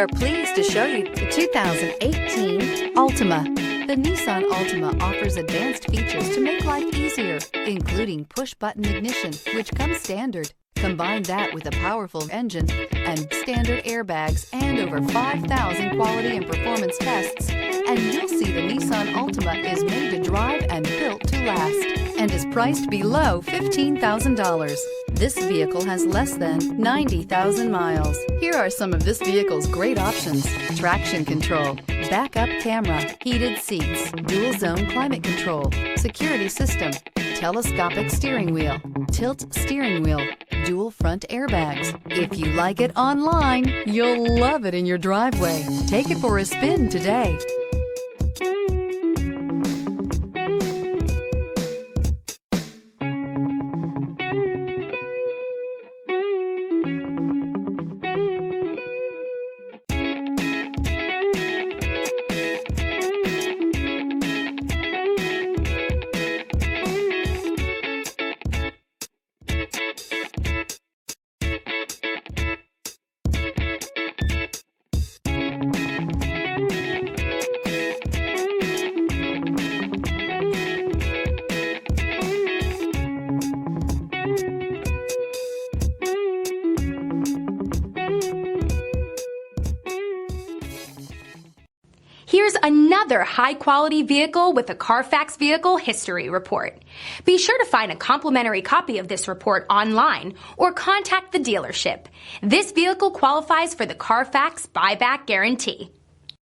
are pleased to show you the 2018 Altima. The Nissan Altima offers advanced features to make life easier, including push-button ignition, which comes standard. Combine that with a powerful engine and standard airbags and over 5,000 quality and performance tests, and you'll see the Nissan Altima is made to drive and built to last, and is priced below $15,000. This vehicle has less than 90,000 miles. Here are some of this vehicle's great options: traction control, backup camera, heated seats, dual zone climate control, security system, telescopic steering wheel, tilt steering wheel, dual front airbags. If you like it online, you'll love it in your driveway. Take it for a spin today. Here's another high-quality vehicle with a Carfax Vehicle History Report. Be sure to find a complimentary copy of this report online or contact the dealership. This vehicle qualifies for the Carfax Buyback Guarantee.